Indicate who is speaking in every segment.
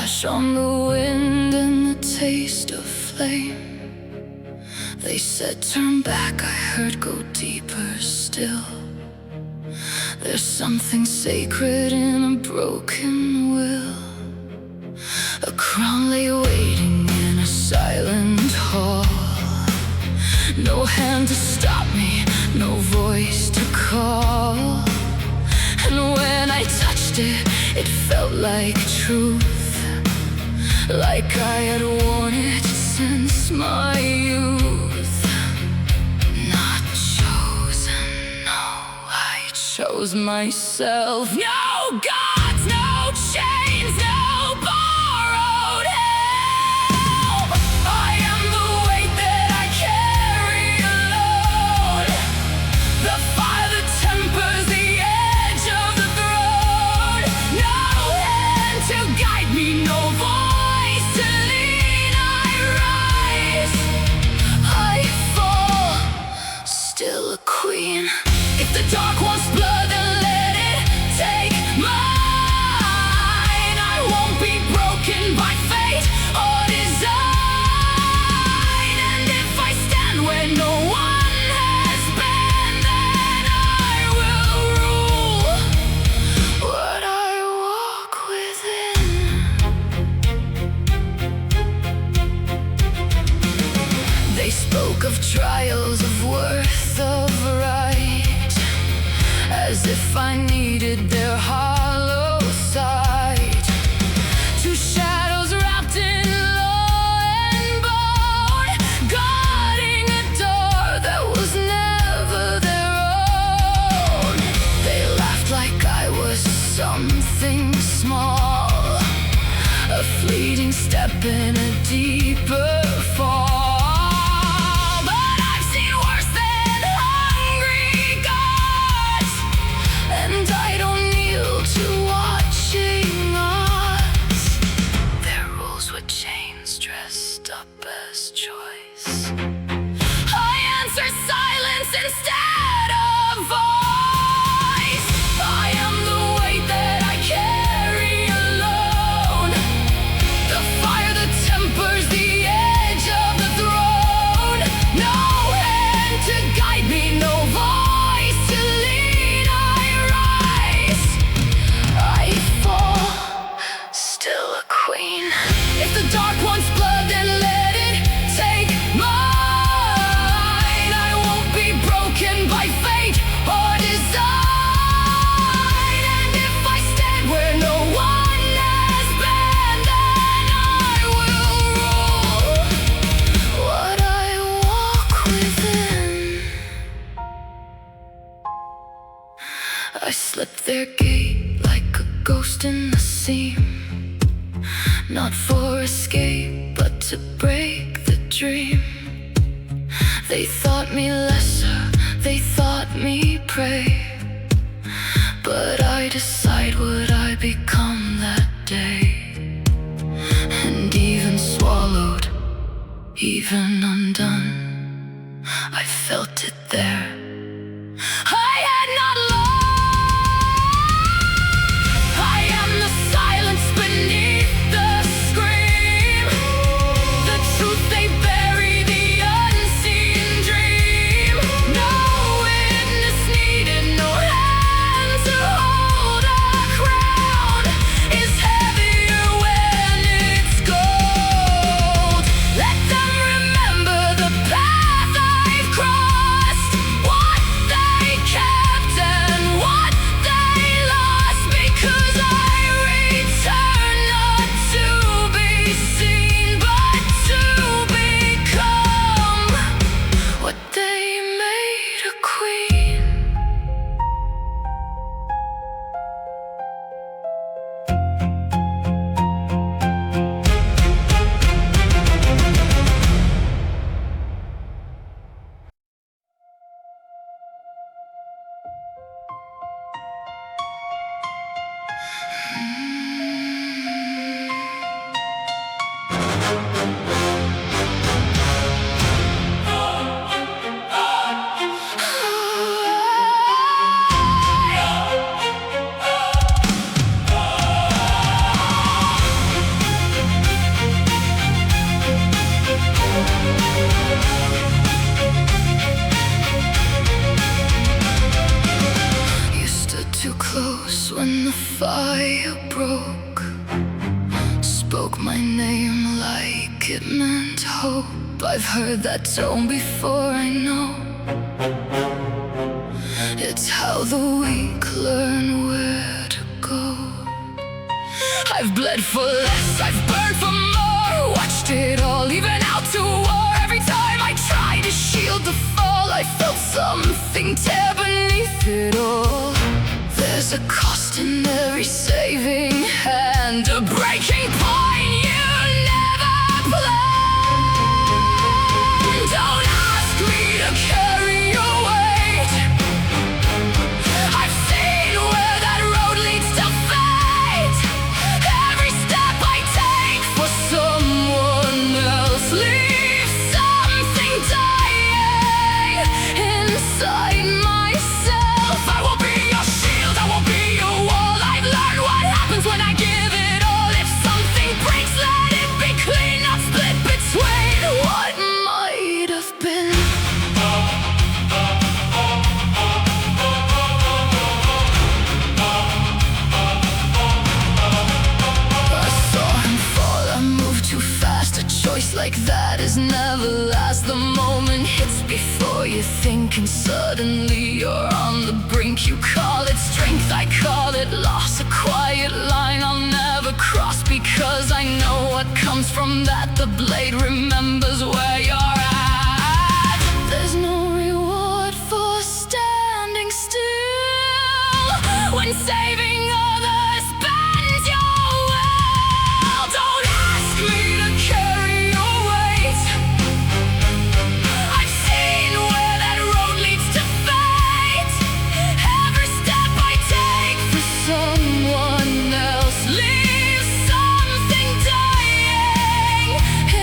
Speaker 1: ash on the wind and the taste of flame. They said turn back, I heard go deeper still. There's something sacred in a broken will. A crown lay waiting in a silent hall. No hand to stop me, no voice to call. And when I touched it, it felt like truth, like I had worn it since my youth. Not chosen, no, I chose myself. No gods, no chains, no borrowed help. I am the weight that I carry alone, the fire that tempers the edge of the throne. No hand to guide me, no voice to lead, I rise, I fall, still a queen. If the dark wants blood, then let it take mine. I won't be broken by fate or design. And if I stand where no one has been, then I will rule what I walk within. They spoke of trials, of worth, of right, as if I needed their hollow sight. Two shadows wrapped in law and bone, guarding a door that was never their own. They laughed like I was something small, a fleeting step in a deeper fall. But I've seen worse than hungry gods, and I don't kneel to watching us. Their rules were chains dressed up as choice. I answer silence instead of voice. I am the weight that I carry alone, the fire that tempers the edge of the throne. No hand to guide me, no voice to lead, I rise, I fall, still a queen. If the dark wants blood, then let it take mine. I won't be broken by fate or design. And if I stand where no one has been, then I will rule what I walk within. I slipped their gate like a ghost in the seam, not for escape, but to break the dream. They thought me lesser, they thought me prey, but I decide what I become that day. And even swallowed, even undone, I felt it there. I had not lost. I am the silence beneath the scream, the truth they bury, the unseen dream. No witness needed, no hand to hold when the fire broke, spoke my name like it meant hope. I've heard that tone before, I know. It's how the weak learn where to go. I've bled for less, I've burned for more, watched it all, even out to war. Every time I tried to shield the fall, I felt something tear beneath it all. There's a cost in every saving hand, a breaking point you never planned. Don't ask me to carry your weight. I've seen where that road leads to fate. Every step I take for someone else leaves something dying inside myself. I will be your shield, I will be your wall. I've learned what happens when I give it all. If something breaks, let it be clean, not split between what might have been. I saw him fall, I moved too fast. A choice like that is never last. The moment hits before you think, and suddenly you're on the brink. You call it strength, I call it loss. A quiet line I'll never cross, because I know what comes from that. The blade remembers where you're at. There's no reward for standing still when saving others bends your will. Don't ask me to carry your weight. I've seen where that road leads to fate. Every step I take for someone else leaves something dying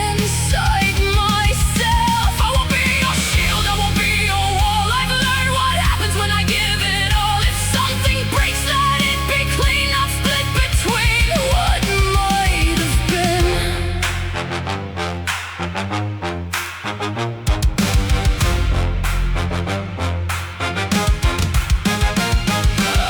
Speaker 1: inside myself. I will be your shield, I will be your wall. I've learned what happens when I give it all. If something breaks, let it be clean, not split between what might have been.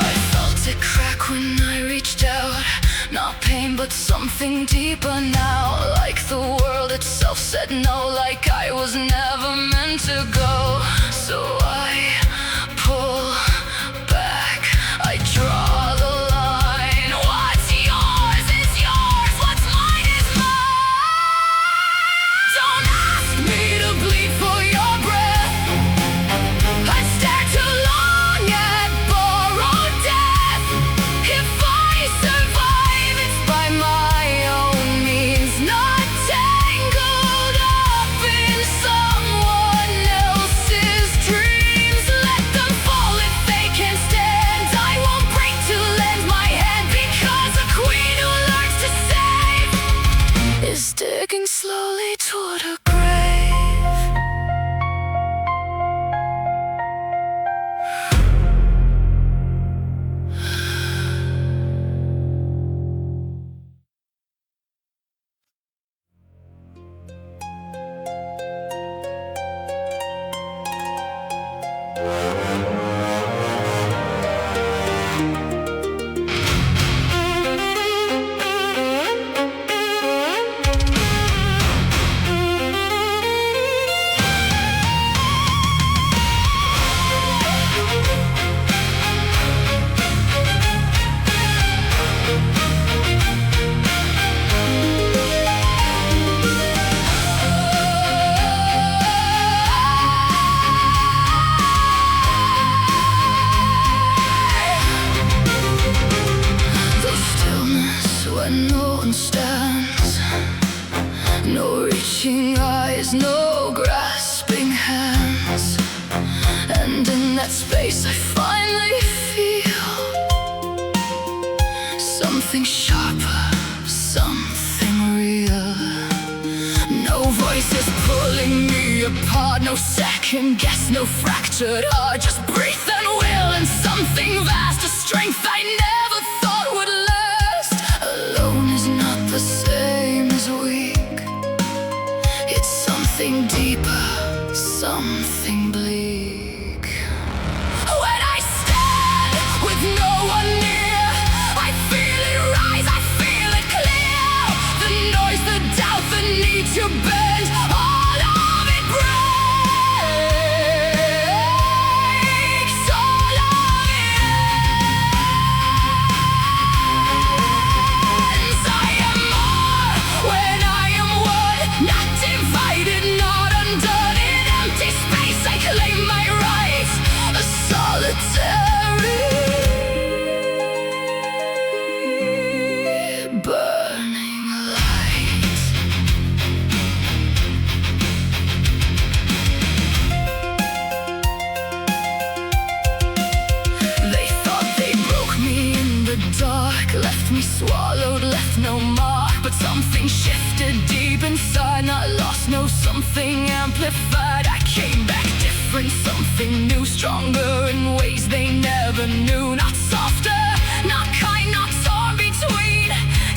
Speaker 1: I felt it crack when I reached out. Not pain, but something deeper now. Like the world itself said no, like I was never meant to go. So I pull back, I draw the line. What's yours is yours, what's mine is mine. Don't ask me to bleed for your breath. I stare too long at borrowed death. If I survive, it's by my own means, not tangled up in someone else's dreams. Let them fall if they can stand. I won't break to lend my hand, because a queen who learns to save is digging slowly toward her grave. The stillness when no one stands, no reaching eyes, no grasping hands. And in that space I finally feel something sharper, something real. No voices pulling me apart, no second guess, no fractured heart. Just breathe and will, and something vast, a strength I never thought would last. Alone is not the same as weak. It's something deeper, something bleak. When I stand with no one near, dark, left me swallowed, left no mark. But something shifted deep inside, not lost, no, something amplified. I came back different, something new, stronger in ways they never knew. Not softer, not kind, not torn between,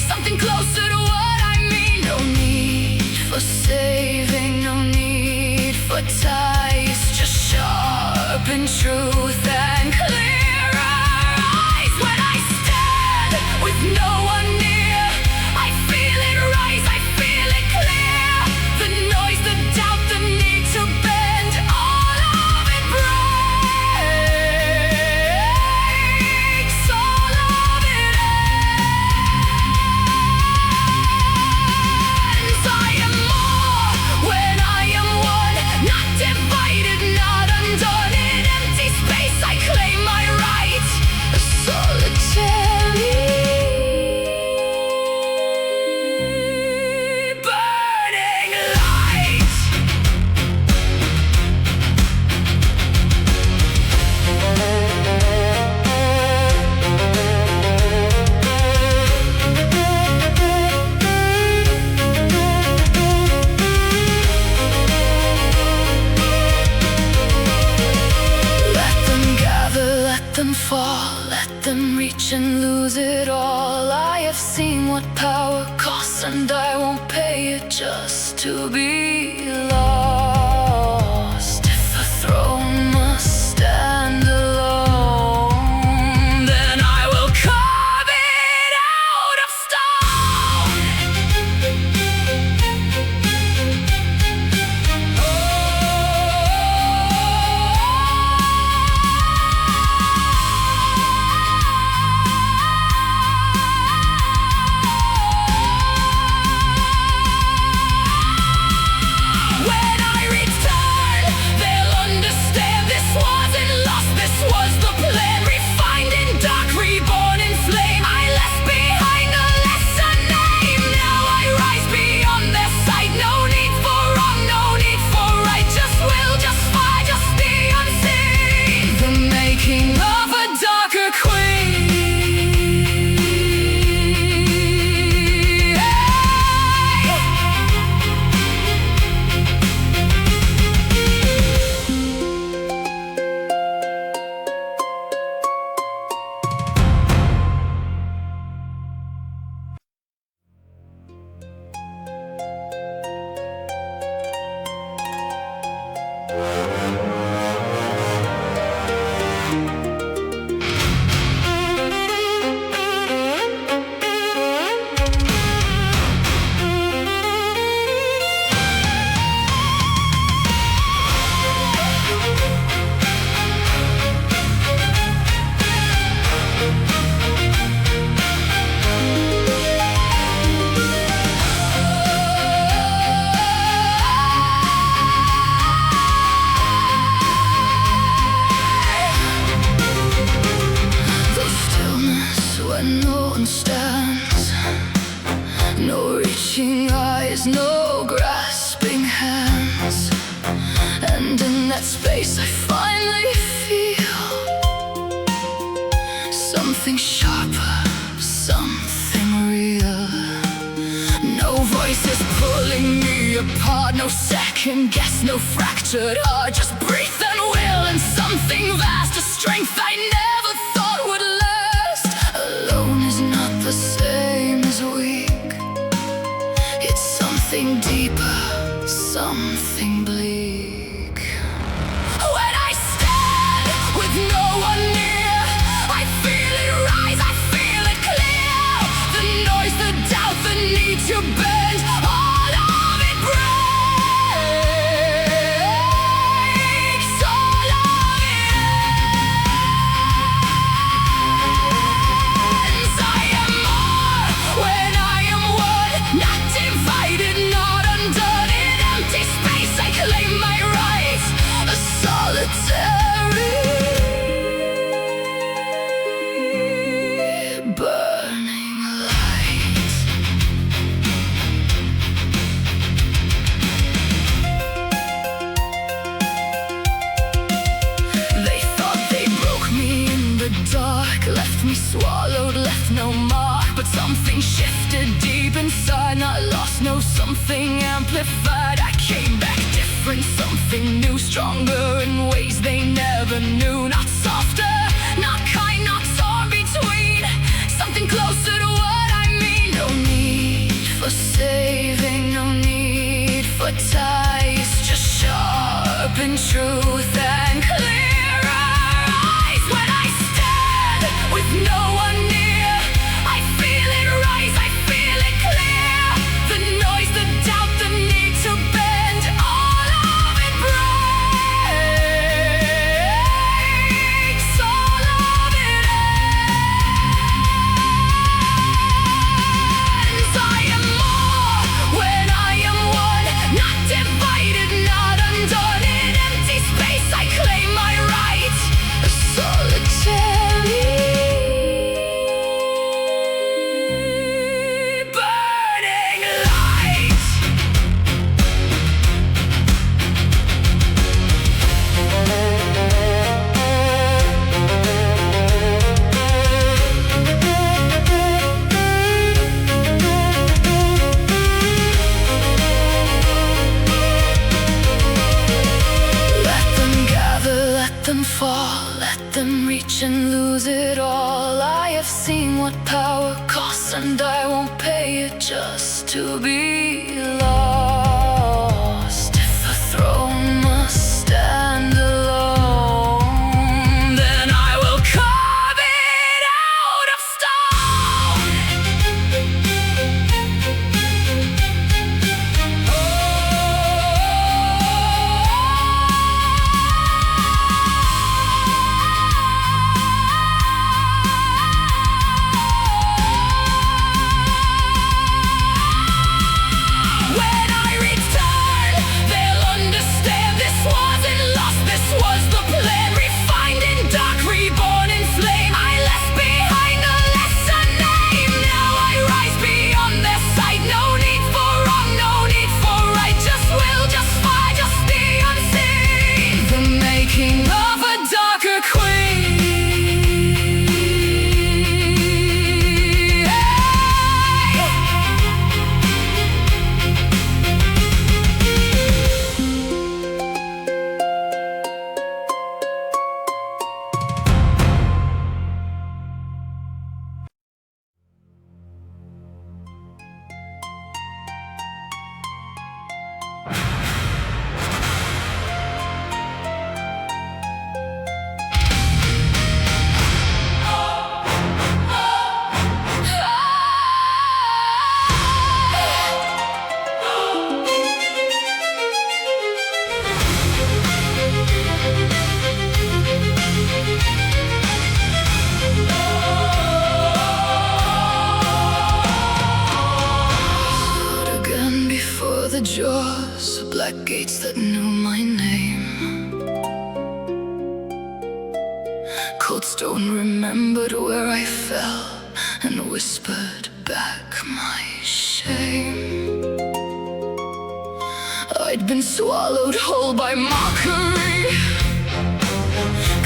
Speaker 1: something closer to what I mean. No need for saving, no need for ties, just sharpen truth and clearer eyes. When I stand with no one near, I feel it rise, I feel it clear. The noise, the doubt, the need to bend, all of it breaks, all of it ends. I am more when I am one, not divided, not undone. In empty space I claim my right, a solitary burning light. Let them gather, let them fall, let them reach and lose it all. I have seen what power costs, and I won't pay it just to be lost. If a throne must stand alone, then I will carve it out of stone. When I return, they'll understand this wasn't lost, this was the plan. Refined in dark, reborn in flame. I left behind a lesser name. Now I rise beyond their sight. No need for wrong, no need for right. Just will, just fire, just the unseen. The making of a darker queen. The stillness when no one stands, no reaching eyes, no grasping hands. And in that space I finally feel something sharper, something real. No voices pulling me apart, no second guess, no fractured heart. Just breathe and will, and something vast, a strength I never thought would last. Alone is not the same as weak, it's something deeper, something bleak. When I stand with no one near, I feel it rise, I feel it clear. The noise, the doubt, the need to bend, all of it breaks, all of it ends. I am more when I am one, not divided, not undone. In empty space I left no mark, but something shifted deep inside. Not lost, no, something amplified. I came back different, something new, stronger in ways they never knew. Not softer, not kind, not torn between, something closer to what I mean. No need for saving, no need for ties, just sharpen truth and clearer eyes. When I stand with no one near, I feel it rise, I feel it clear. The noise, the doubt, the need to bend, all of it breaks, all of it ends. I am more when I am one, not divided, not undone. In empty space I claim my right, a solitary burning light. Let them gather, let them fall, let them reach and lose it all. I have seen what power costs, and I won't pay it just to be lost. If a throne must stand alone, then I will carve it out of stone. When I return, they'll understand this wasn't lost, this was the plan. Refined in dark, reborn in flame. I left behind a lesser name. Now I rise beyond their sight. No need for wrong, no need for right. Just will, just fire, just the unseen. The making of a darker queen. Stood again before the jaws, black gates that knew my name. Cold stone remembered where I fell and whispered back my shame. I'd been swallowed whole by mockery,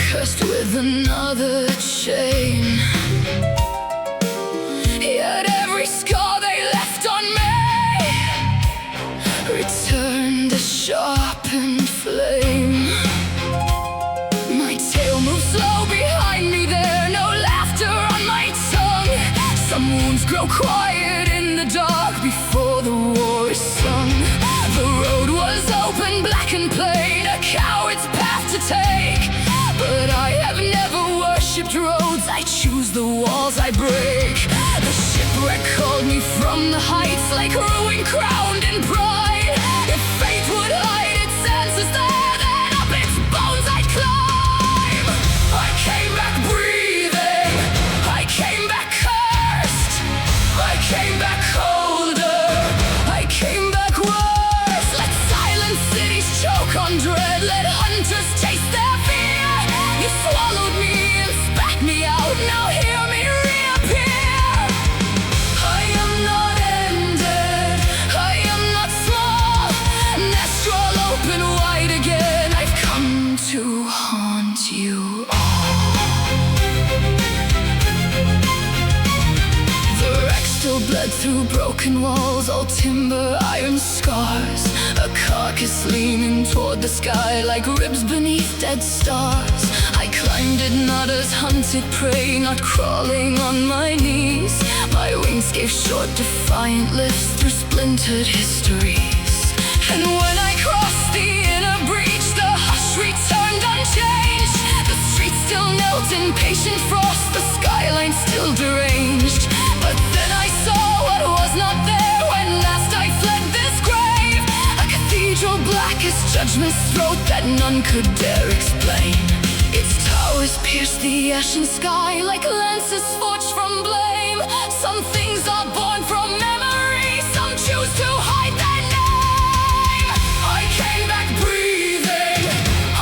Speaker 1: cursed with another chain. Yet every scar they left on me returned a sharpened flame. My tail moves slow behind me, there no laughter on my tongue. Some wounds grow quiet in the dark before the war is sung. The road was open, black and plain, a coward's path to take. But I have never worshipped roads, I choose the walls I break. The shipwreck called me from the heights, like ruin crowned in pride. If fate would hide its answers there, then up its bones I'd climb. I came back breathing, I came back cursed, I came back colder, I came back worse. Let silent cities choke on dread, let hunters taste their fear. You swallowed me and spat me out, now hear me reappear. I am not ended, I am cathedral bled through broken walls, all timber, iron scars. A carcass leaning toward the sky like ribs beneath dead stars. I climbed it not as hunted prey, not crawling on my knees. My wings gave short, defiant lifts through splintered histories. And when I crossed the inner breach, the hush returned unchanged. The streets still knelt in patient frost, the skyline still deranged. But then I saw what was not there when last I fled this grave. A cathedral black as judgment's throat that none could dare explain. Its towers pierced the ashen sky like lances forged from blame. Some things are born from memory, some choose to hide their name. I came back breathing,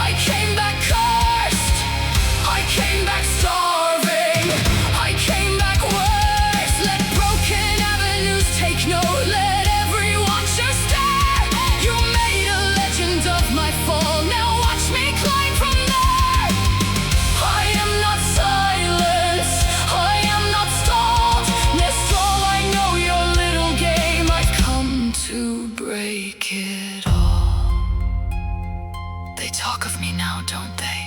Speaker 1: I came back cursed, I came back starving, I came back worse. Let broken avenues take note, let every watcher stare. You made a legend of my fall, now watch me climb from there. I am not silent, I am not stalled. That's all I know, your little game. I've come to break it all. They talk of me now, don't they?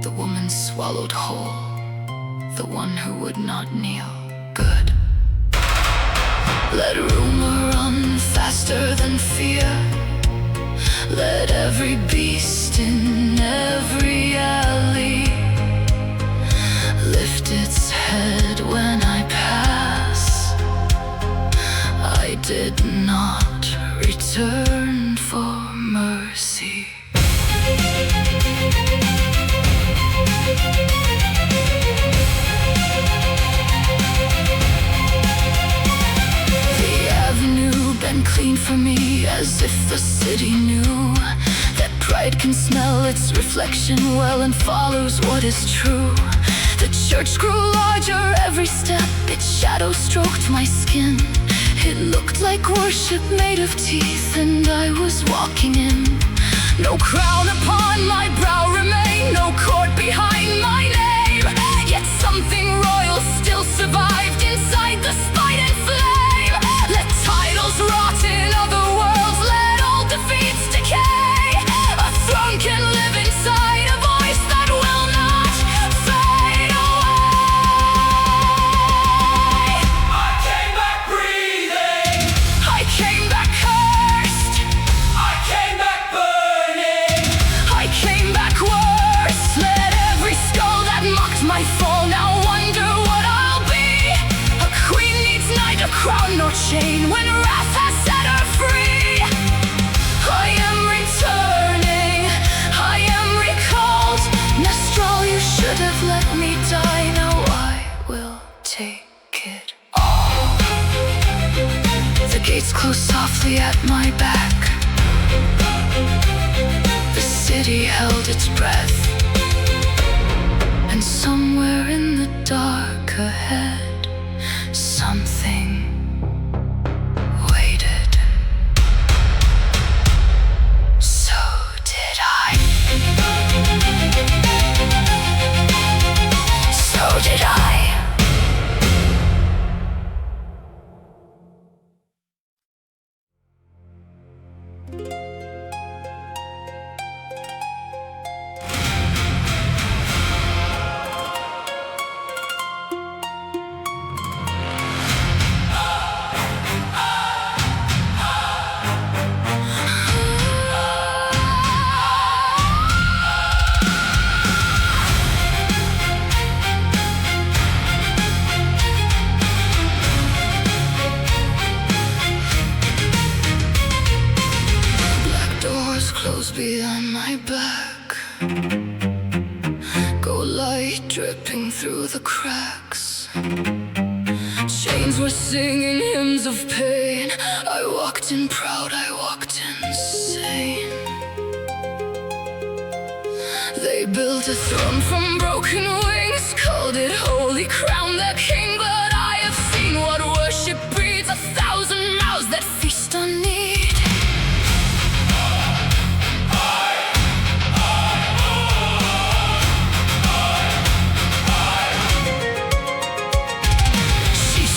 Speaker 1: The woman swallowed whole, the one who would not kneel. Good. Let rumor run faster than fear. Let every beast in every alley lift its head when I pass. I did not return for mercy. The avenue bent clean for me, as if the city knew that pride can smell its reflection well and follows what is true. The church grew larger every step, its shadow stroked my skin. It looked like worship made of teeth, and I was walking in. No crown upon my brow remained, no court behind my name. Yet something royal still survived inside the spite and flame. Let titles rot in other worlds, let old defeats decay. A throne can live inside a voice that will not fade away.
Speaker 2: I came back breathing,
Speaker 1: I came back cursed,
Speaker 2: I came back burning.
Speaker 1: I came back worse. Let every skull that mocked my fall now wonder what I'll be. A queen needs neither crown nor chain when wrath has set her free. I am returning, I am recalled. Mistral, you should have let me die. Now I will take it all. The gates close softly at my back. The city held its breath, and somewhere in the dark ahead, something waited. So did I. So did I. Close behind my back, go light dripping through the cracks. Chains were singing hymns of pain. I walked in proud, I walked insane. They built a throne from broken wings, called it holy, crowned their king. But I have seen what worship breeds, 1,000 mouths that feast on need.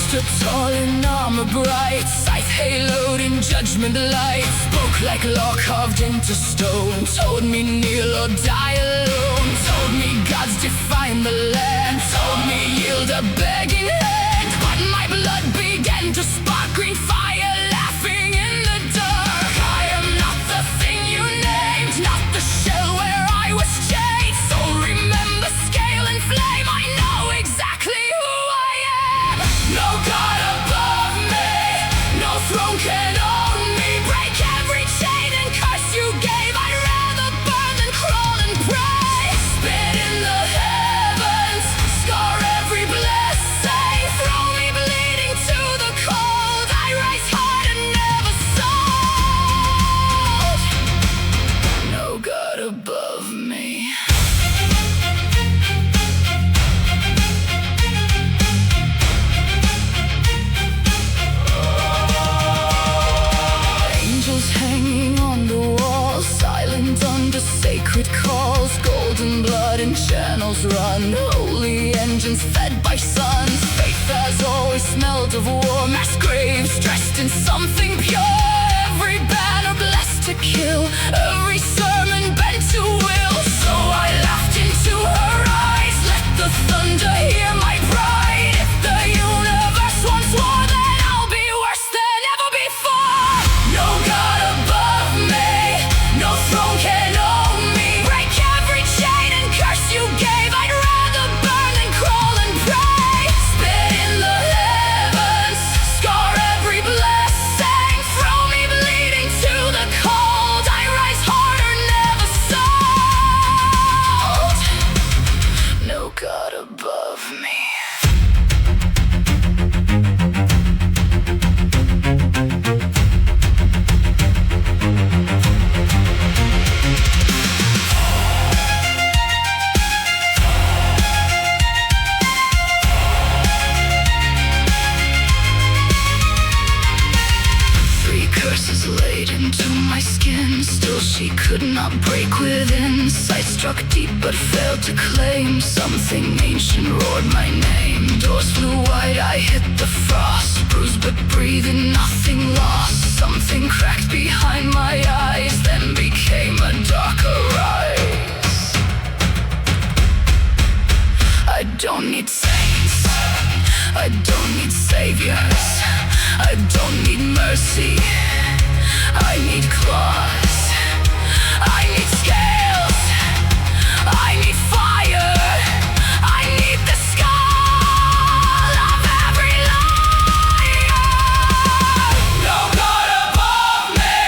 Speaker 1: stood tall in armor bright, scythe haloed in judgment light. Spoke like law carved into stone, told me kneel or die alone. Told me gods define the land, told me yield a begging hand. But my blood began to spark green fire, laughing in the dark. I am not the thing you named, not the shell where I was chained. So remember scale and flame, I know exactly who I am. No God above me, no throne can own me. Break every chain and curse you gave, I'd rather burn than crawl and pray. Spit in the heavens, scar every blessing. Throw me bleeding to the cold, I rise hard and never sold. No God above me. Angels hanging on the wall, silent under sacred calls. Golden blood in channels run, holy engines fed by suns. Faith has always smelled of war, mass graves dressed in something pure. Every banner blessed to kill, every sermon bent to will. So I laughed into her eyes, let the thunder hear my pride. If the universe wants war, then I'll be worse than ever before. No God above me, no throne can own me. Break every chain and curse you gave, I'd rather burn than crawl and pray. Spit in the heavens, scar every blessing. Throw me bleeding to the cold, I rise harder, never sold. No God above me. Three curses laid into my skin, still she could not break within. Sight struck deep but failed to claim, something ancient roared my name. Doors flew wide, I hit the frost, bruised but breathing, nothing lost. Something cracked behind my eyes, then became a darker rise. I don't need saints, I don't need saviors, I don't need mercy, I need claws, I need scales, I need fire, I need the skull of every liar.
Speaker 2: No God above me,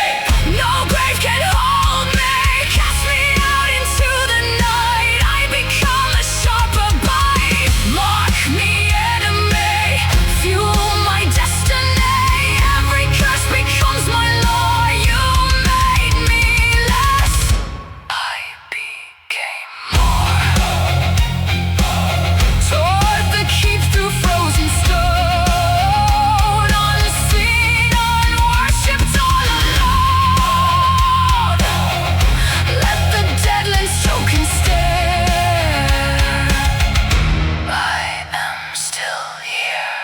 Speaker 1: No grave can hold me, cast me out into the night, I become a sharper bite. Mark me enemy, fuel my destiny, every curse becomes my law. You made me less, I became more. Toward the keep through frozen stone, unseen, unworshipped, all alone. Let the deadlands choke and stare, I am still here.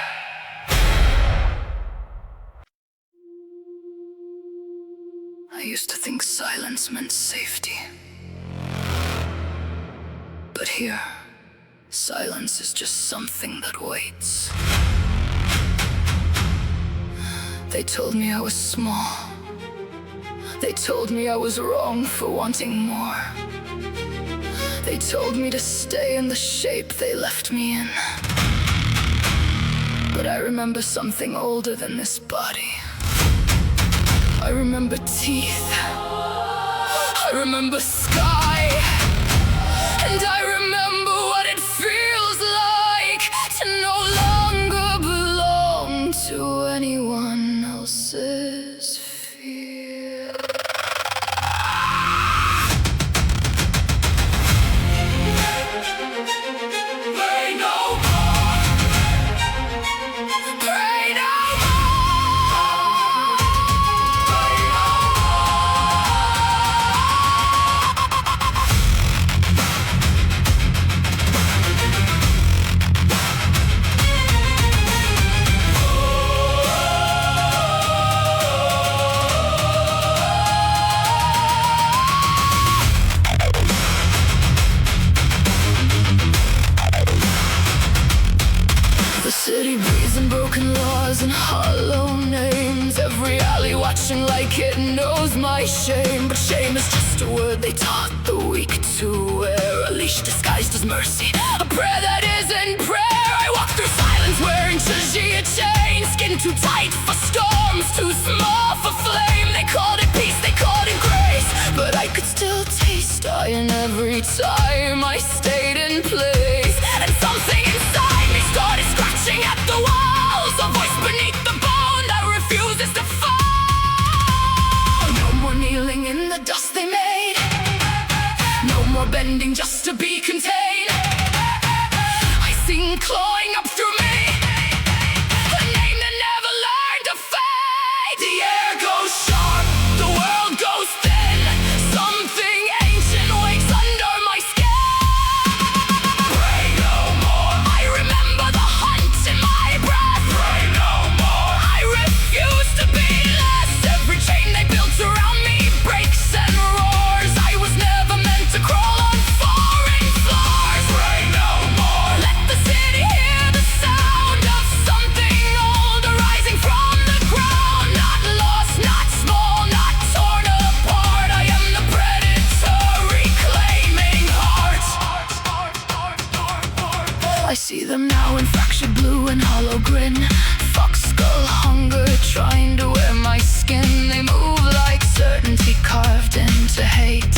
Speaker 1: I used to think silence meant safety, but here, silence is just something that waits. They told me I was small. They told me I was wrong for wanting more. They told me to stay in the shape they left me in. But I remember something older than this body. I remember teeth, I remember sky, and I remember what it feels like to no longer belong to anyone else's fear.
Speaker 2: pray no more.
Speaker 1: Pray no more. lies and broken laws and hollow names. Every alley watching like it knows my shame. But shame is just a word they taught the weak to wear. A leash disguised as mercy, a prayer that isn't prayer. I walk through silence wearing Shajia chains. Skin too tight for storms, too small for flame. They called it peace, they called it grace, but I could still taste iron every time I stayed in place. And something inside me started scratching at the walls. A voice beneath the bone that refuses to fall. No more kneeling in the dust they made. No more bending just to be contained. I sing clawing up through me, a name that never learned to fade. The air goes sharp, the world goes thin. Something ancient wakes under my skin.
Speaker 2: Pray no more.
Speaker 1: I remember the hunt in my breath.
Speaker 2: Pray no more.
Speaker 1: I refuse to be less. Every chain they built around me breaks and roars. I was never meant to crawl on foreign floors.
Speaker 2: Pray no more.
Speaker 1: Let the city hear the sound of something old arising from the ground. Not lost, not small, not torn apart. I am the predator reclaiming hearts. I see them now in fractured blue and hollow grin. Fox skull hunger trying to wear my skin. They move like certainty carved into hate,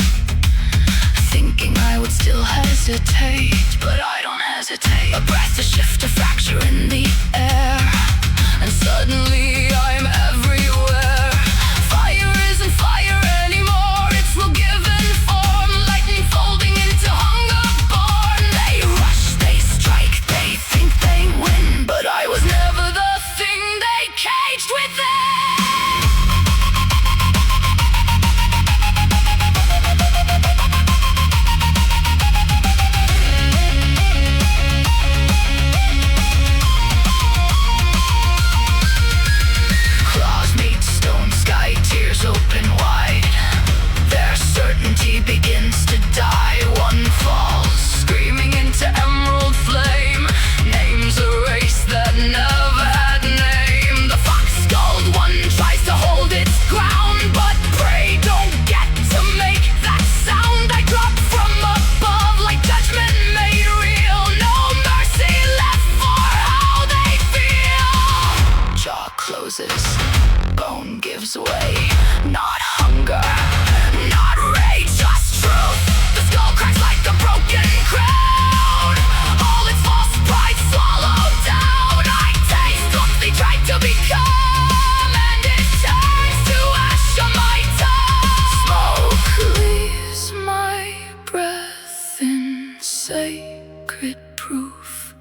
Speaker 1: thinking I would still hesitate, but I don't hesitate. A breath, a shift, a fracture in the air, and suddenly I'm everywhere. Fire isn't fire anymore, it's will given form. Lightning folding into hunger born. They rush, they strike, they think they win, but I was never the thing they caged within. Claws meet stone, sky tears open wide. Their certainty begins to die. One falls, screaming into emerald flame. Names erased that never had name. The fox-skulled one tries to hold its ground, but prey don't get to make that sound. I drop from above like judgment made real. No mercy left for how they feel. Jaw closes, bone gives way. Not hunger, not rage, just truth. The skull cracks like a broken crown. All its false pride swallowed down. I taste what they tried to become, and it turns to ash on my tongue. Smoke leaves my breath in sacred proof.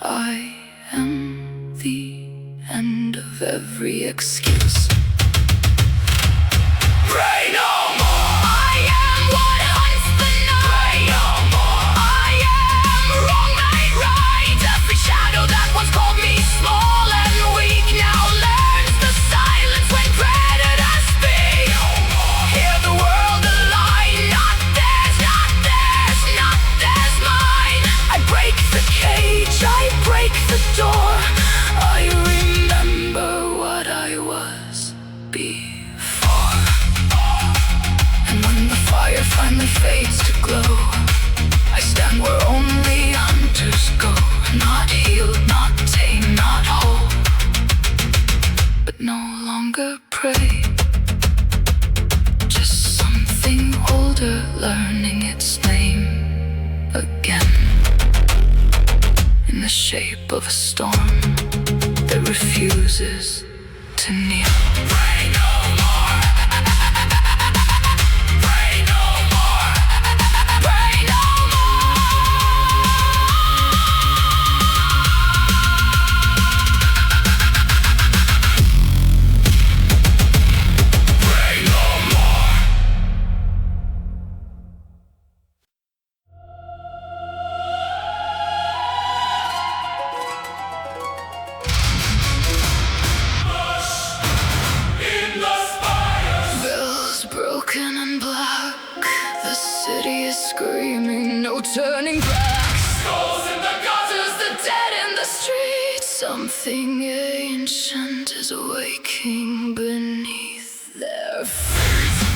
Speaker 1: I am the end of every excuse.
Speaker 2: Pray no more.
Speaker 1: I am what hunts the night.
Speaker 2: No more.
Speaker 1: I am wrong made right. Every shadow that once called me small and weak now learns the silence when predators speak. Hear the world align. Not theirs, not theirs, not theirs, mine. I break the cage, I break the door. I remember what I was before. And when the fire finally fades to glow, I stand where only hunters go. Not healed, not tame, not whole, but no longer prey. Just something older learning its name again, in the shape of a storm that refuses to kneel.
Speaker 2: Pray no more. Pray no more.
Speaker 1: Pray no
Speaker 2: Pray no more. In the spires.
Speaker 1: Bells broken and black, the city is screaming, no turning back.
Speaker 2: Skulls in the gutters.
Speaker 1: The dead in the streets, some Something ancient is waking beneath their feet.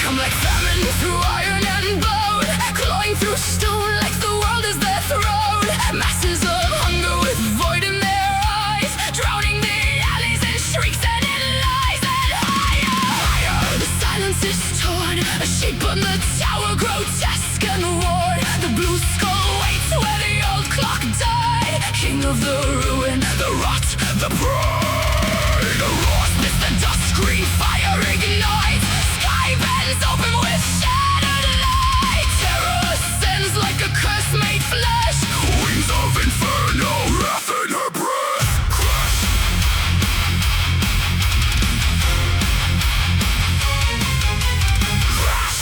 Speaker 1: Come like famine through iron and bone, clawing through stone like the world is their throne. Masses of hunger with void in their eyes, drowning the alleys in shrieks and in lies. And higher, higher, the silence is torn, a shape on the tower, grotesque and worn. The blue skull waits where the old clock died. King of the ruin, the rot, the pride. The roars miss the dust, green fire ignites. Bends open with shattered light. Terra ascends like a curse made flesh. Wings of inferno, wrath in her breath. Crash. Crash.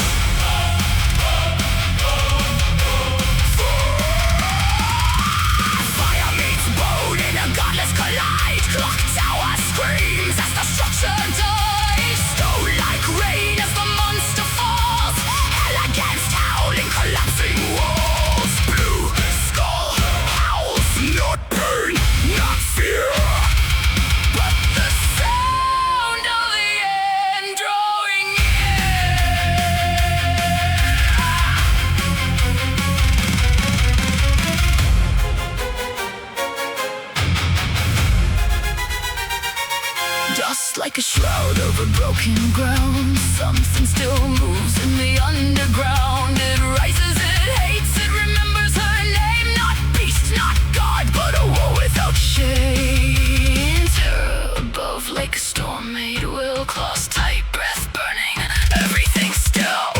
Speaker 1: Fire meets bone in a godless collide. Clock tower screams as the structure dies. Snow like rain as the monster falls. Hell against howling, collapsing walls. Blue skull howls, not pain, not fear, but the sound of the end drawing near. Dust like a shroud over broken ground. Something still moves in the underground. It rises, it hates, it remembers her name. Not beast, not god, but a war without shame. Terror above like a storm made will. Claws tight, breath burning, everything still.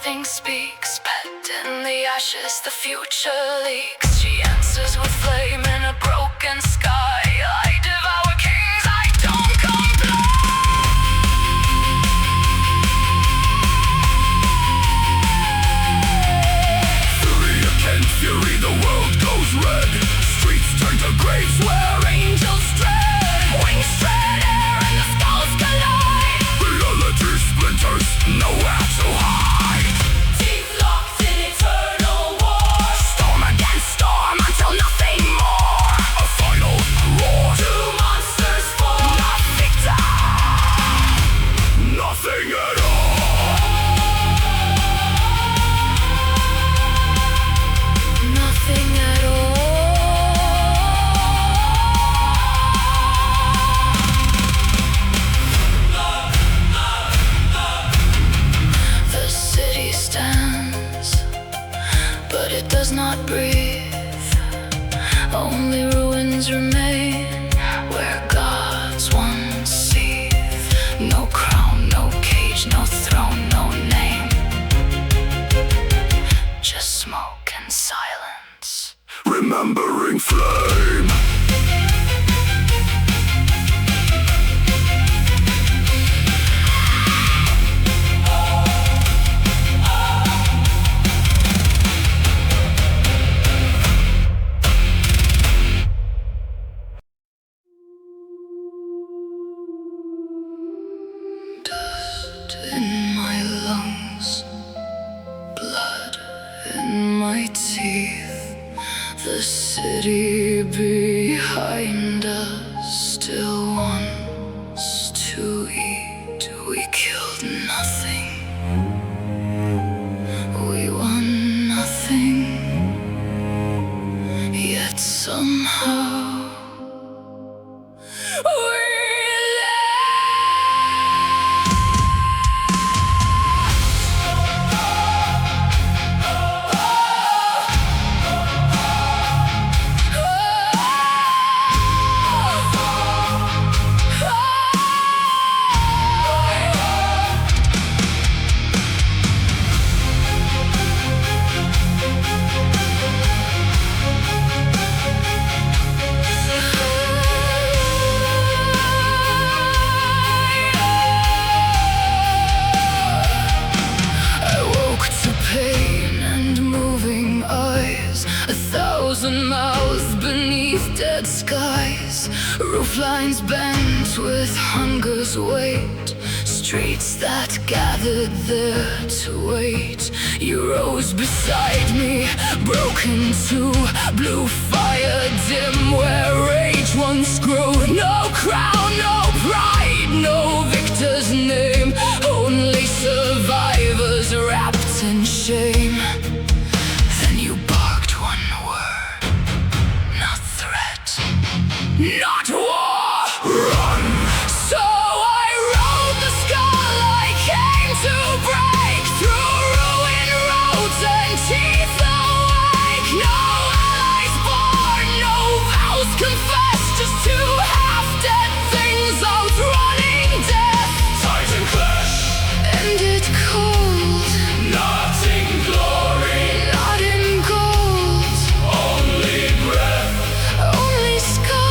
Speaker 1: Thing speaks, pet in the ashes, the future leaks. She answers with flame in a broken sky. I devour kings, I don't comply. Fury against fury, the world goes red. Streets turn to graves where angels tread. Wings tread air and the skulls collide. Reality splinters, nowhere to hide. Nothing more. A final roar. Two monsters fall. Not victor. Nothing at all. Nothing at all. The city stands, but it does not breathe. Only ruins remain where gods once seethed. No crown, no cage, no throne, no name. Just smoke and silence. Remembering flame. In my lungs, blood in my teeth. The city behind us still wants to eat. We killed nothing, we won nothing. yet somehow mouths beneath dead skies, roof lines bent with hunger's weight, streets that gathered there to wait. You rose beside me, broken to blue fire dim, where rage once grew. No crown, no pride, no victor's name, only survivors wrapped in shame. Not war! Run! So I rode the skull I came to break, through ruined roads and teeth awake. No allies born, no vows confessed, just two half-dead things outrunning death. Titan clash! Ended cold. Not in glory, not in gold. Only breath, only scars.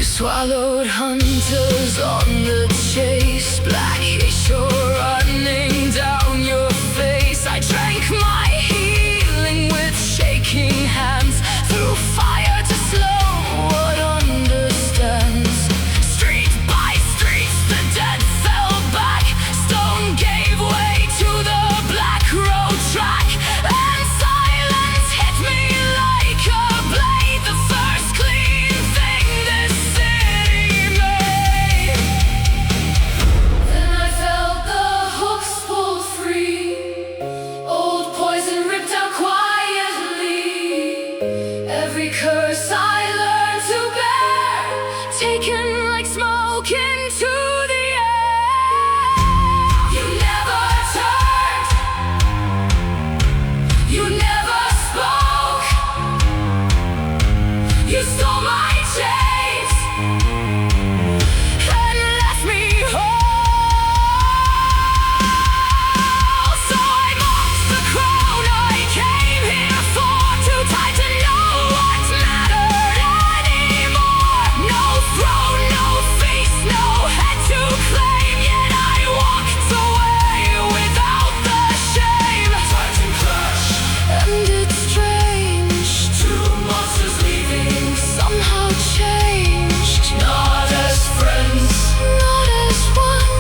Speaker 1: Swallowed hunters on the chase, black shore running down your face. I drank my healing with shaking hands, through fire to slow what understands. Street by street the dead fell back, stone gave way to the black road track, and silence hit me like a blade, the first clean thing this curse I learned to bear, taken like smoke into the air. You never turned, you never spoke, you stole my chase and left me whole. So I mocked the crown I came here for, too tight to know what mattered anymore. No throne, no face, no head to claim, yet I walked away without the shame. Titan clash, ended strange, two monsters leaving, somehow changed. Not as friends, not as one,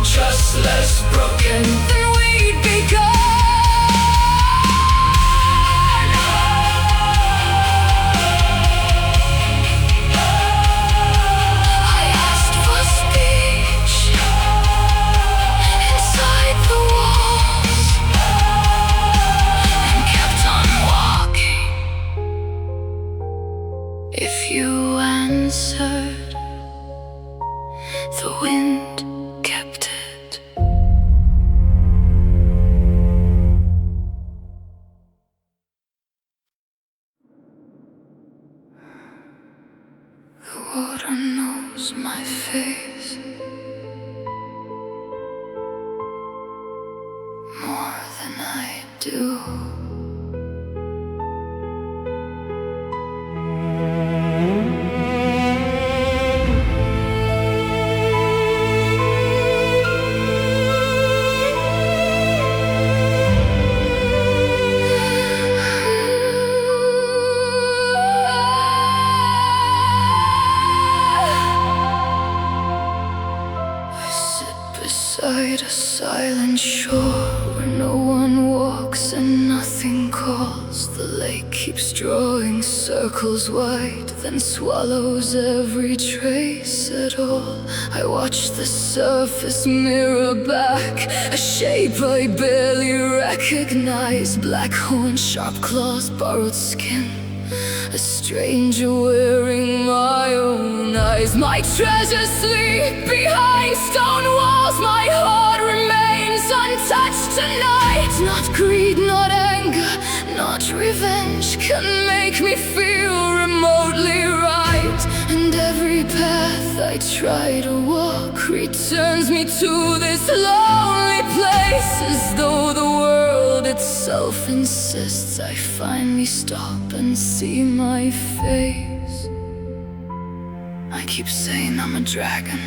Speaker 1: just less broken than we'd begun. If you answered, the wind kept it. The water knows my face more than I do. Beside a silent shore where no one walks and nothing calls. The lake keeps drawing circles wide, then swallows every trace at all. I watch the surface mirror back a shape I barely recognize. Black horns, sharp claws, borrowed skin, a stranger wearing my own eyes. My treasures sleep behind stone walls. My heart remains untouched tonight. Not greed, not anger, not revenge can make me feel remotely right. And every path I try to walk returns me to this lonely place. As though the world itself insists I finally stop and see my face. I keep saying I'm a dragon,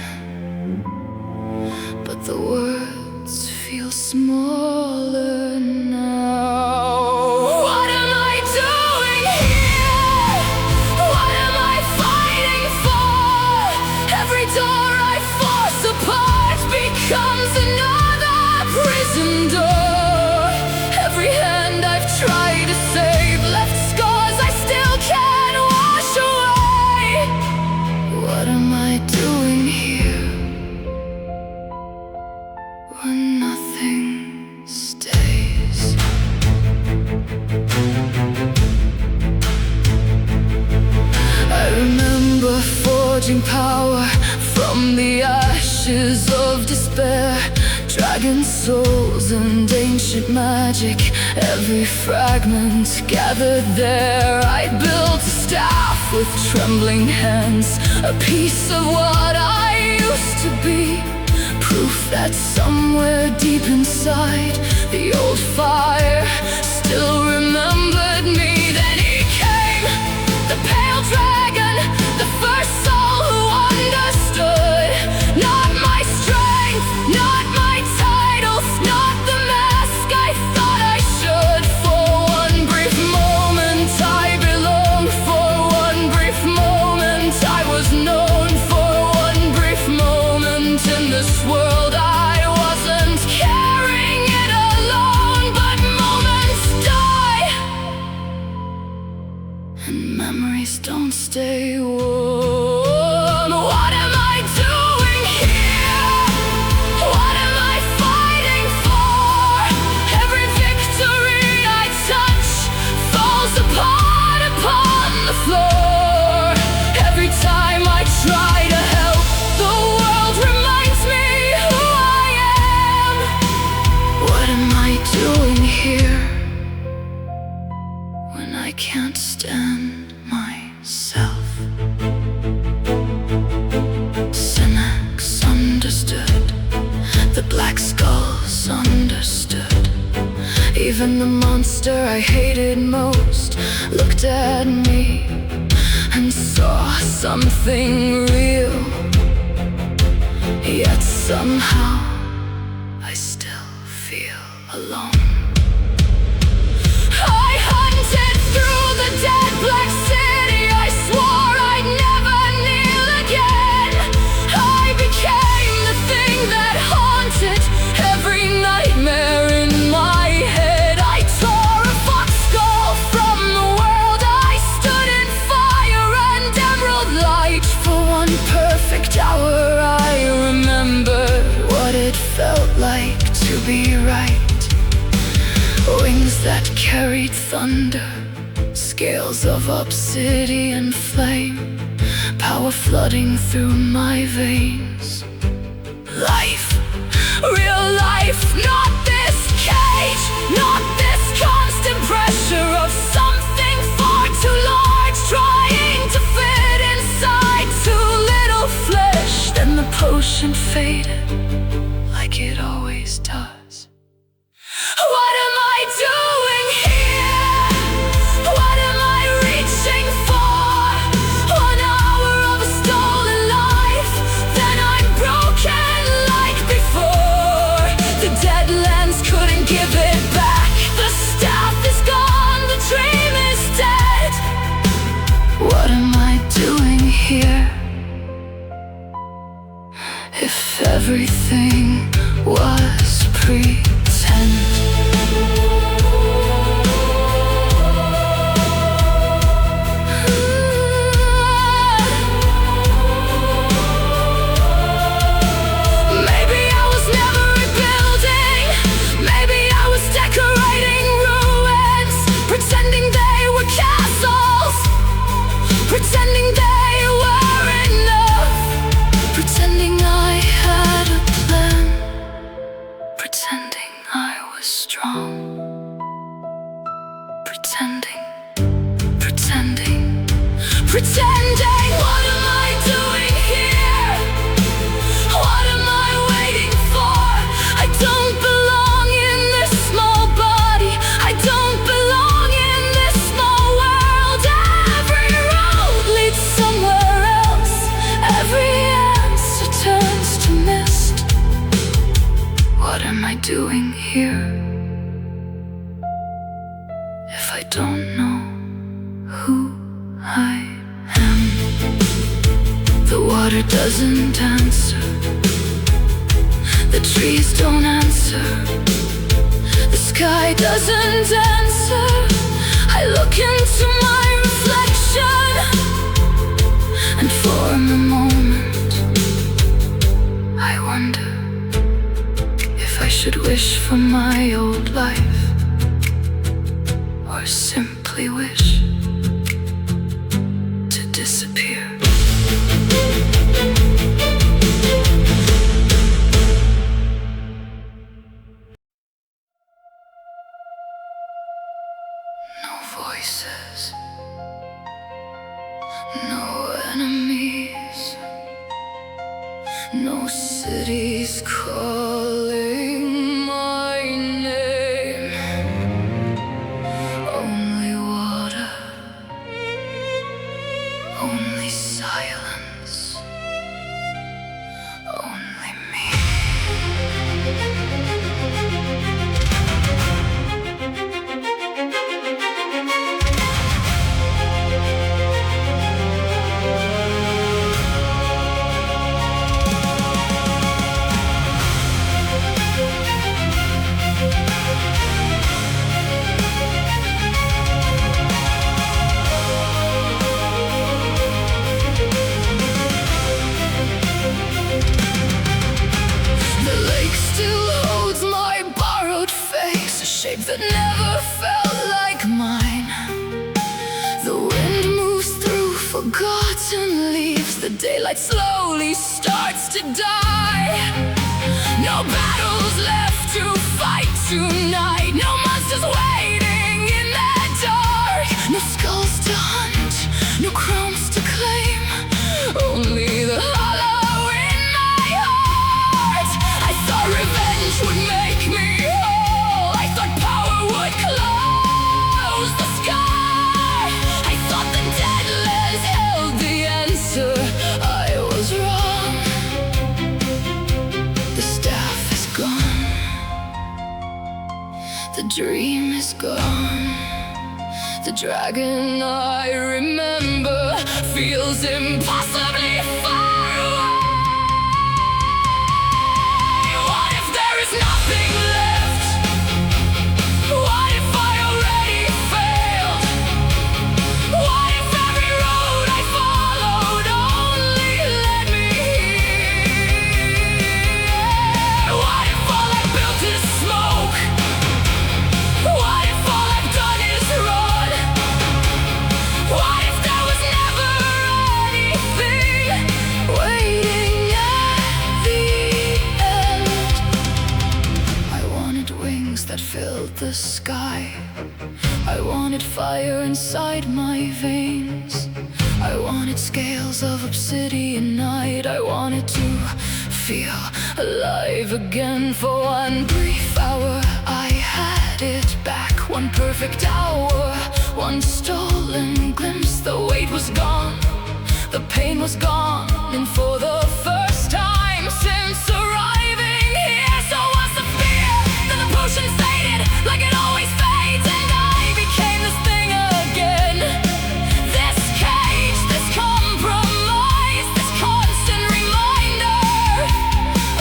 Speaker 1: but the words feel smaller now. What am I doing here? What am I fighting for? Every door I force apart becomes another prison door. Every hand I've tried to save left scars I still can't wash away. What am I doing here when nothing stays? I remember forging power from the ashes of despair. Dragon souls and ancient magic, every fragment gathered there. I built a staff with trembling hands, a piece of what I used to be. Proof that somewhere deep inside the old fire still remembered me. Then he came, the pale dragon, the first soul who understood. Not my strength, not my titles, not the mask I thought I should. For one brief moment I belonged, for one brief moment I was known. For one brief moment in this world I wasn't carrying it alone. But moments die, and memories don't stay warm. What am I doing here? What am I fighting for? Every victory I touch falls apart upon the floor. Every time I try to help, the world reminds me who I am. What am I doing here when I can't stand myself? Cynics understood, the black skulls understood. Even the monster I hated most looked at me and saw something real. Yet somehow I still feel alone. I hunted through the dead black city. I swore I'd never kneel again. I became the thing that haunted every nightmare in my head. I tore a fox skull from the world. I stood in fire and emerald light. For one perfect hour I remembered what it felt like to be right. Wings that carried thunder, scales of obsidian flame, power flooding through my veins. Life, real life, not this cage, not this constant pressure of something far too large trying to fit inside too little flesh. Then the potion faded like it always does. What am I doing here? What am I reaching for? 1 hour of a stolen life, then I'm broken like before. The Deadlands couldn't give it back. The staff is gone, the dream is dead. What am I doing here? If everything was pretend. water doesn't answer, the trees don't answer, the sky doesn't answer. I look into my reflection, and for a moment I wonder if I should wish for my old life, or simply wish to disappear. No voices, no enemies, no cities calling my name. Only water, only silence, only me. Shape that never felt like mine. The wind moves through forgotten leaves. The daylight slowly starts to die. No battles left to fight tonight. No monsters waiting in the dark. No skulls to hunt, no crumbs to claim. Only the hollow in my heart. I thought revenge would make me would close the sky. I thought the deadless held the answer. I was wrong. The staff is gone, the dream is gone. The dragon I remember feels impossibly far away. What if there is nothing left? What if I already failed? What if every road I followed only led me here? What if all I built is smoke? What if all I've done is run? What if there was never anything waiting at the end? I wanted wings that filled the sky. I wanted fire inside my veins. I wanted scales of obsidian night. I wanted to feel alive again. For one brief hour I had it back. One perfect hour, one stolen glimpse. The weight was gone, the pain was gone. And for the first time since arriving here, so was the fear. Then the potion faded like it always fades, and I became this thing again. This cage, this compromise, this constant reminder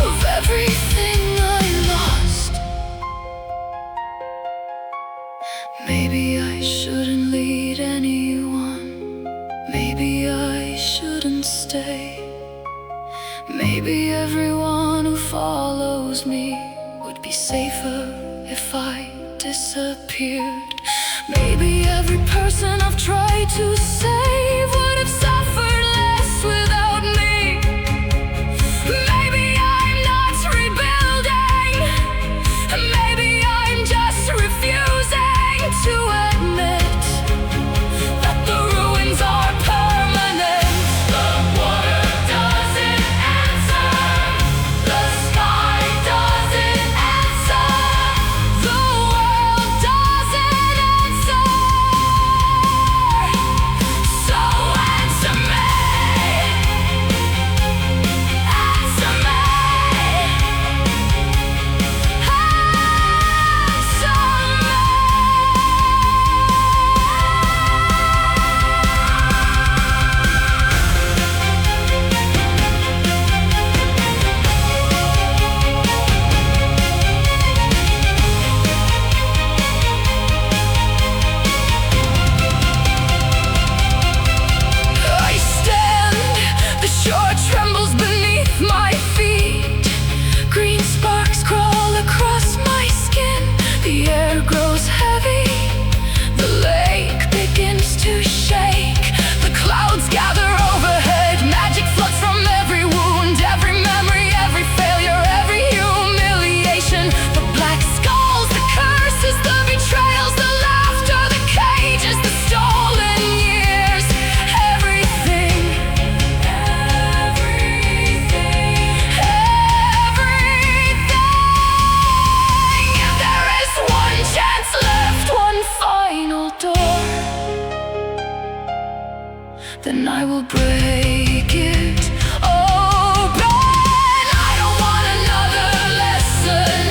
Speaker 1: of everything I lost. Maybe I shouldn't lead anyone. Maybe I shouldn't stay. Maybe everyone who follows me would be safer if I disappeared. Maybe every person I've tried to save would have suffered less without me. Maybe I'm not rebuilding. Maybe I'm just refusing to admit that the ruins are permanent. The water doesn't answer, the sky doesn't answer, the world doesn't answer. So beneath my feet. Green sparks crawl across my skin. The air grows heavy. The lake begins to shake. The clouds gather overhead. Magic floods from every wound, every memory, every failure, every humiliation. The black skulls, the curses, the betrayals, the laughter, the cages, the stolen years. Everything, there is one chance left, one final door. Then I will break it open. I don't want another lesson.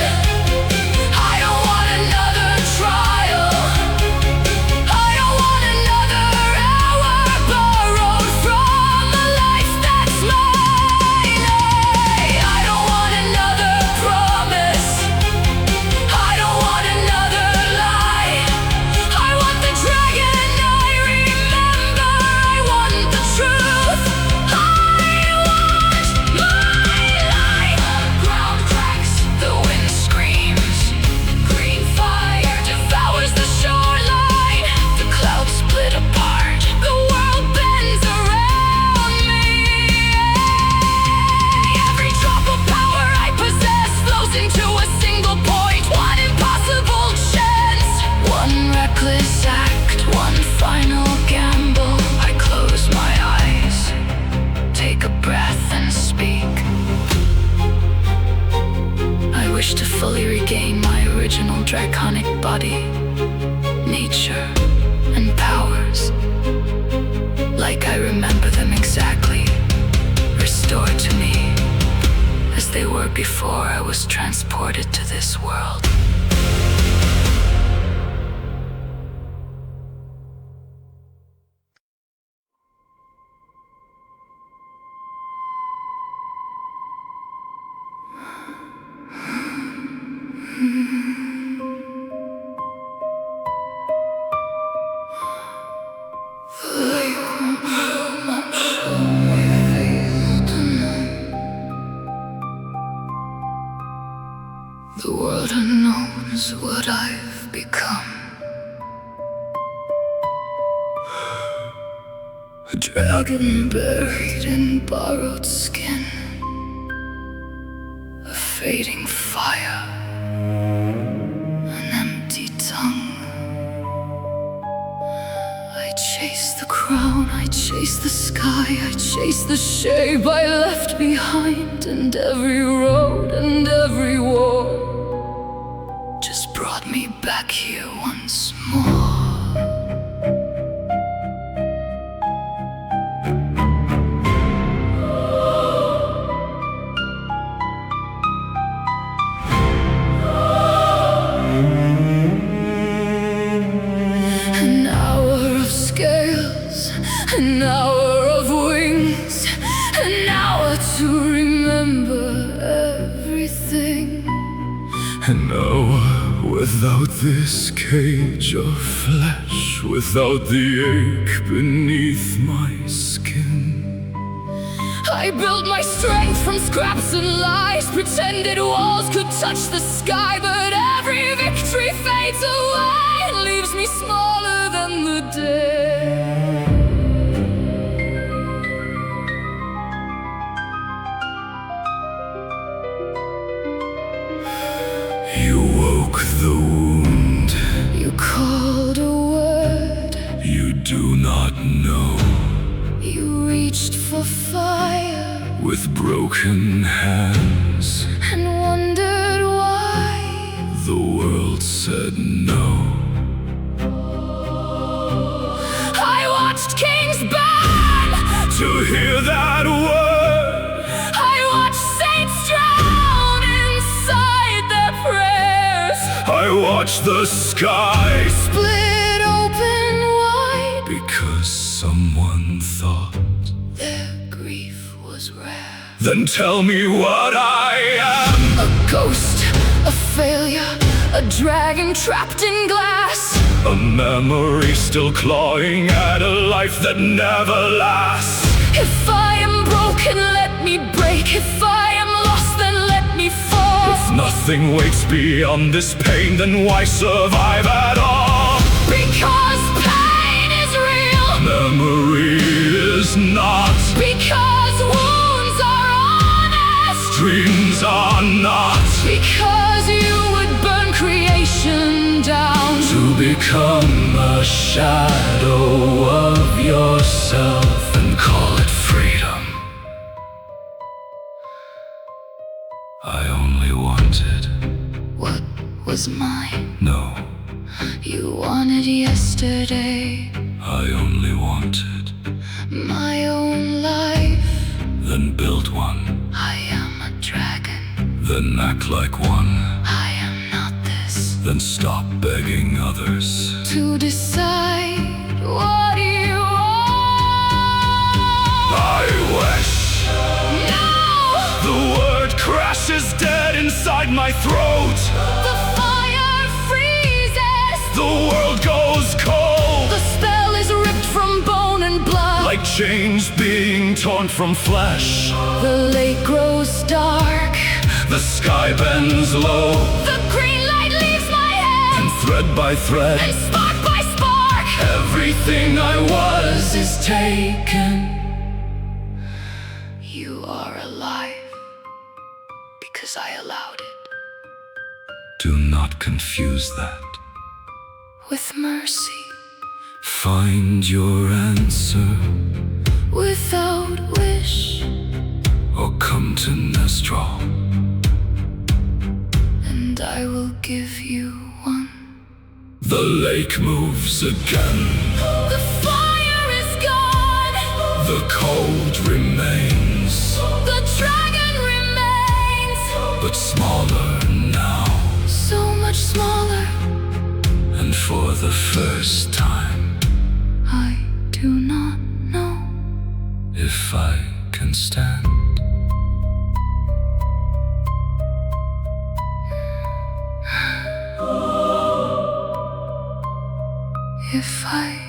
Speaker 1: I don't want another trial. I don't want another hour borrowed from the life that's mine. I don't want another promise. I don't want another lie. I want the dragon I remember. I want the truth. I want my life. The ground cracks, the wind screams. Green fire devours the shoreline. The clouds split apart. The world bends around me. Every drop of power I possess flows into a single point. One impossible chance. One reckless act. One final gamble. I close my eyes. Take a breath and speak. I wish to fully regain my original draconic body, nature, and powers, like I remember them exactly, restored to me as they were before I was transported to this world. The world knows what I've become. A dragon buried in borrowed skin. A fading fire. An empty tongue. I chase the crown, I chase the sky, I chase the shape I left behind. And every road and every war just brought me back here once more. An hour of scales, an hour of wings, an hour to remember everything.
Speaker 3: An hour without this cage of flesh, without the ache beneath my skin.
Speaker 1: I built my strength from scraps and lies. Pretended walls could touch the sky, but every victory fades away and leaves me smaller than the day.
Speaker 3: You woke the wound.
Speaker 1: You called a word.
Speaker 3: You do not know.
Speaker 1: You reached for fire
Speaker 3: With broken hands,
Speaker 1: and wondered why.
Speaker 3: the world said no.
Speaker 1: I watched kings burn.
Speaker 3: To hear that word,
Speaker 1: I watched saints drown inside their prayers.
Speaker 3: I watched the sky
Speaker 1: Split open wide.
Speaker 3: because someone thought.
Speaker 1: Their grief was rare.
Speaker 3: Then tell me what I am.
Speaker 1: A ghost, a failure, a dragon trapped in glass.
Speaker 3: A memory still clawing at a life that never lasts.
Speaker 1: If I am broken, let me break. If
Speaker 3: nothing waits beyond this pain, then why survive at all?
Speaker 1: Because pain is real.
Speaker 3: Memory is not.
Speaker 1: Because wounds are honest.
Speaker 3: Dreams are not.
Speaker 1: Because you would burn creation down
Speaker 3: To become a shadow of yourself and call it freedom. I only wanted.
Speaker 1: what was mine.
Speaker 3: No,
Speaker 1: You wanted yesterday,
Speaker 3: I only wanted.
Speaker 1: my own life.
Speaker 3: Then build one.
Speaker 1: I am a dragon.
Speaker 3: Then act like one.
Speaker 1: I am not this.
Speaker 3: Then stop begging others.
Speaker 1: To decide what you are.
Speaker 3: I wish
Speaker 1: No!
Speaker 3: the word crashes dead inside my throat.
Speaker 1: The fire freezes.
Speaker 3: The world goes cold.
Speaker 1: The spell is ripped from bone and blood.
Speaker 3: Like chains being torn from flesh.
Speaker 1: The lake grows dark.
Speaker 3: The sky bends low.
Speaker 1: The green light leaves my head.
Speaker 3: And thread by thread,
Speaker 1: And spark by spark,
Speaker 3: everything I was is taken.
Speaker 1: you are alive because I allowed it.
Speaker 3: Do not confuse that.
Speaker 1: With mercy,
Speaker 3: Find your answer,
Speaker 1: without wish,
Speaker 3: or come to Nestrol.
Speaker 1: and I will give you one.
Speaker 3: The lake moves again.
Speaker 1: The fire is gone.
Speaker 3: The cold remains,
Speaker 1: The dragon remains.
Speaker 3: but smaller now.
Speaker 1: So much smaller.
Speaker 3: And for the first time,
Speaker 1: I do not know
Speaker 3: if I can stand.
Speaker 1: if I